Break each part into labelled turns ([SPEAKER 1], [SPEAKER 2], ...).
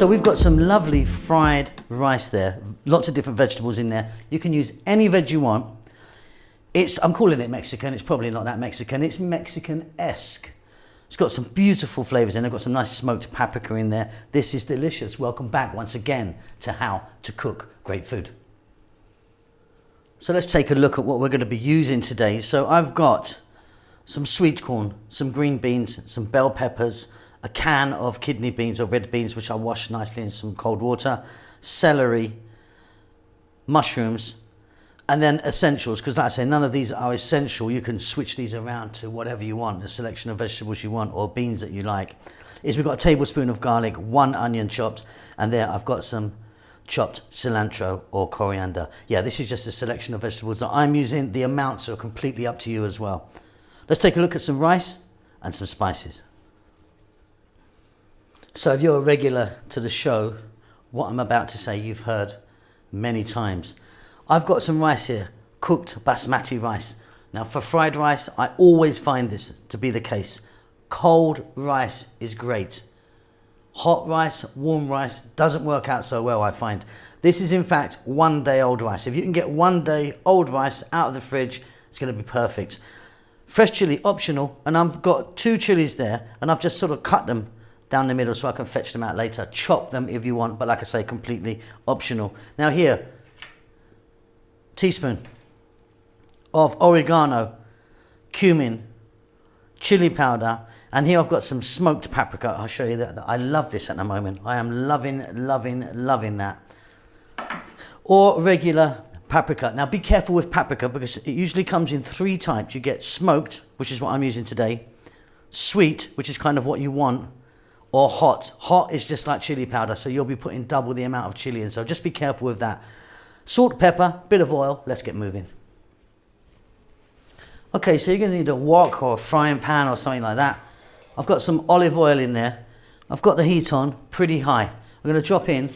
[SPEAKER 1] So we've got some lovely fried rice there, lots of different vegetables in there. You can use any veg you want. I'm calling it Mexican, it's probably not that Mexican, it's Mexican-esque. It's got some beautiful flavors in it. I've got some nice smoked paprika in there. This is delicious. Welcome back once again to How to Cook Great Food. So let's take a look at what we're going to be using today. So I've got some sweet corn, some green beans, some bell peppers, a can of kidney beans or red beans, which I wash nicely in some cold water, celery, mushrooms, and then essentials, because like I say, none of these are essential. You can switch these around to whatever you want, a selection of vegetables you want or beans that you like. We've got a tablespoon of garlic, 1 onion chopped, and there I've got some chopped cilantro or coriander. Yeah, this is just a selection of vegetables that I'm using. The amounts are completely up to you as well. Let's take a look at some rice and some spices. So if you're a regular to the show, what I'm about to say you've heard many times. I've got some rice here, cooked basmati rice. Now for fried rice, I always find this to be the case. Cold rice is great. Hot rice, warm rice, doesn't work out so well, I find. This is in fact 1 day old rice. If you can get 1 day old rice out of the fridge, it's going to be perfect. Fresh chili, optional, and I've got 2 chilies there, and I've just sort of cut them down the middle so I can fetch them out later. Chop them if you want, but like I say, completely optional. Now here, teaspoon of oregano, cumin, chili powder, and here I've got some smoked paprika. I'll show you that. I love this at the moment. I am loving that. Or regular paprika. Now be careful with paprika because it usually comes in 3 types. You get smoked, which is what I'm using today, sweet, which is kind of what you want, or hot. Hot is just like chili powder, so you'll be putting double the amount of chili in, so just be careful with that. Salt, pepper, bit of oil, let's get moving. Okay, so you're going to need a wok or a frying pan or something like that. I've got some olive oil in there. I've got the heat on pretty high. I'm going to drop in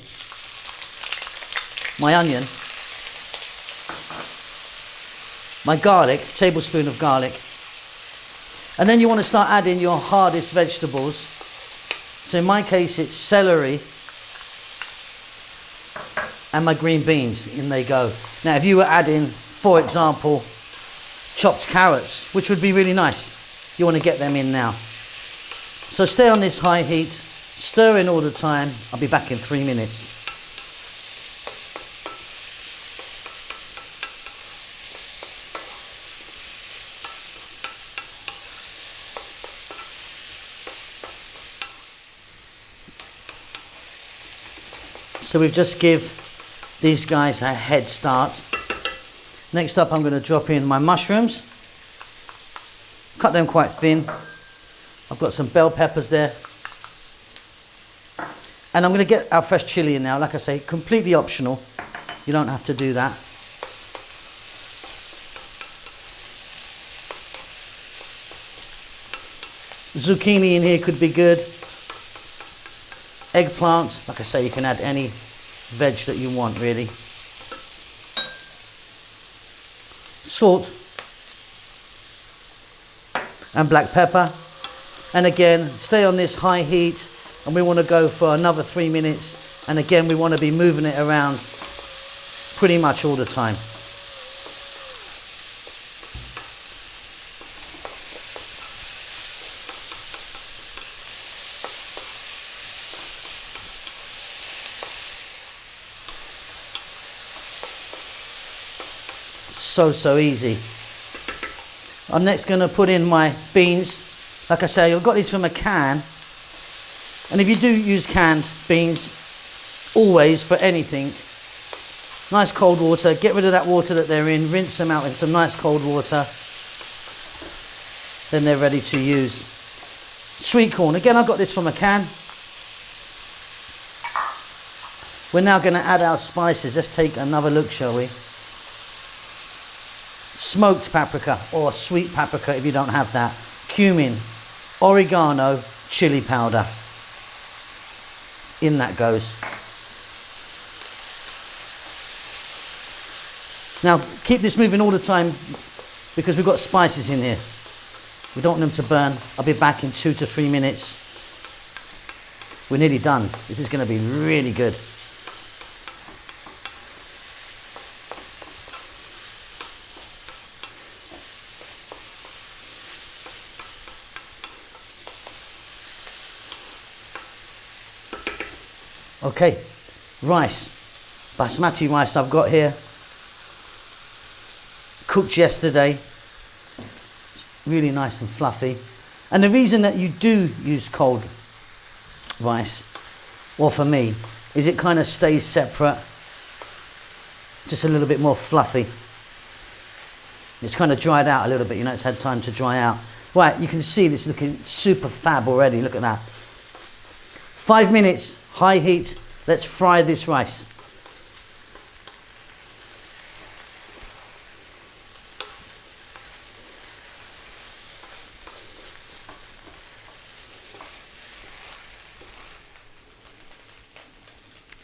[SPEAKER 1] my onion, my garlic, tablespoon of garlic, and then you want to start adding your hardest vegetables. So in my case it's celery and my green beans. In they go. Now if you were adding, for example, chopped carrots, which would be really nice, you want to get them in now. So stay on this high heat, stir in all the time. I'll be back in 3 minutes. So we've just give these guys a head start. Next up I'm going to drop in my mushrooms. Cut them quite thin. I've got some bell peppers there. And I'm going to get our fresh chili in now. Like I say, completely optional. You don't have to do that. Zucchini in here could be good. Eggplant, like I say, you can add any veg that you want really. Salt and black pepper, and again stay on this high heat, and we want to go for another 3 minutes, and again we want to be moving it around pretty much all the time. So easy. I'm next going to put in my beans. Like I say, I've got these from a can, and if you do use canned beans, always for anything, nice cold water, get rid of that water that they're in, rinse them out in some nice cold water, then they're ready to use. Sweet corn, again I've got this from a can. We're now going to add our spices. Let's take another look, shall we? Smoked paprika or sweet paprika if you don't have that, cumin, oregano, chili powder. In that goes. Now keep this moving all the time because we've got spices in here. We don't want them to burn. I'll be back in 2 to 3 minutes. We're nearly done. This is going to be really good. Okay, rice, basmati rice I've got here, cooked yesterday, really nice and fluffy. And the reason that you do use cold rice, well for me, is it kind of stays separate, just a little bit more fluffy. It's kind of dried out a little bit, you know, it's had time to dry out. Right, you can see this looking super fab already, look at that. 5 minutes. High heat, let's fry this rice.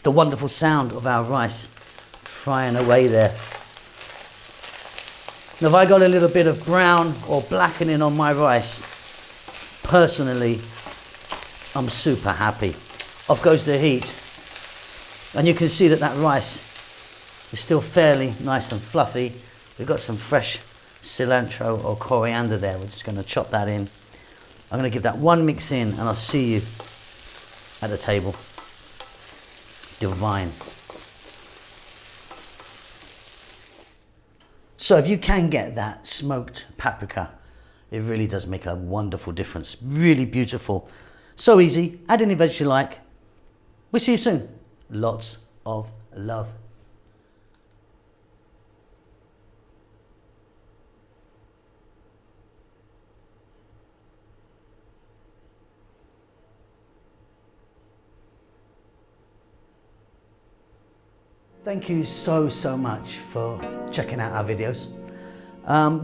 [SPEAKER 1] The wonderful sound of our rice frying away there. Now, if I got a little bit of brown or blackening on my rice, personally, I'm super happy. Off goes the heat, and you can see that that rice is still fairly nice and fluffy. We've got some fresh cilantro or coriander there. We're just going to chop that in. I'm going to give that one mix in, and I'll see you at the table. Divine. So if you can get that smoked paprika, it really does make a wonderful difference. Really beautiful. So easy. Add any veg you like. We'll see you soon. Lots of love. Thank you so much for checking out our videos.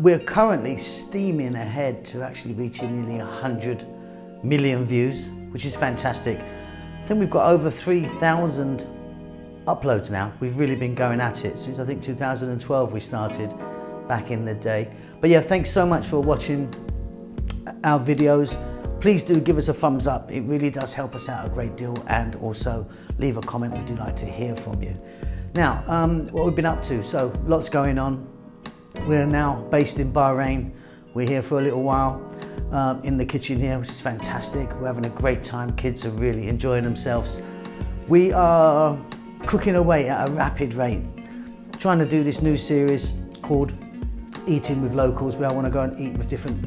[SPEAKER 1] We're currently steaming ahead to actually reaching nearly 100 million views, which is fantastic. I think we've got over 3,000 uploads now. We've really been going at it since I think 2012 we started back in the day. But yeah, thanks so much for watching our videos. Please do give us a thumbs up. It really does help us out a great deal, and also leave a comment. We do like to hear from you. Now, what we've been up to, so lots going on. We're now based in Bahrain. We're here for a little while in the kitchen here, which is fantastic. We're having a great time. Kids are really enjoying themselves. We are cooking away at a rapid rate, trying to do this new series called Eating with Locals, where I want to go and eat with different,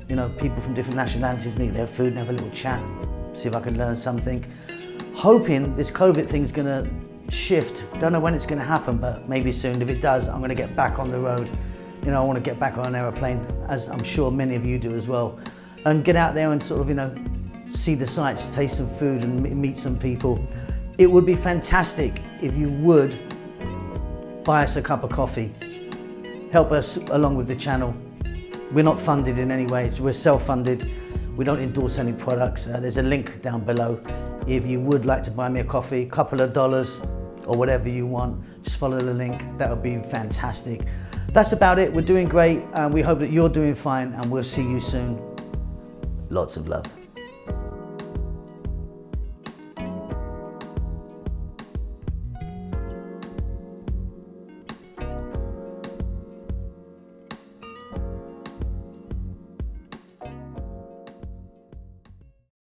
[SPEAKER 1] you know, people from different nationalities and eat their food and have a little chat, see if I can learn something. Hoping this COVID thing's gonna shift. Don't know when it's gonna happen, but maybe soon. If it does, I'm gonna get back on the road. You know, I want to get back on an aeroplane, as I'm sure many of you do as well, and get out there and sort of, you know, see the sights, taste some food and meet some people. It would be fantastic if you would buy us a cup of coffee, help us along with the channel. We're not funded in any way, we're self-funded. We don't endorse any products. There's a link down below. If you would like to buy me a coffee, a couple of dollars or whatever you want, just follow the link. That would be fantastic. That's about it. We're doing great, and we hope that you're doing fine, and we'll see you soon. Lots of love.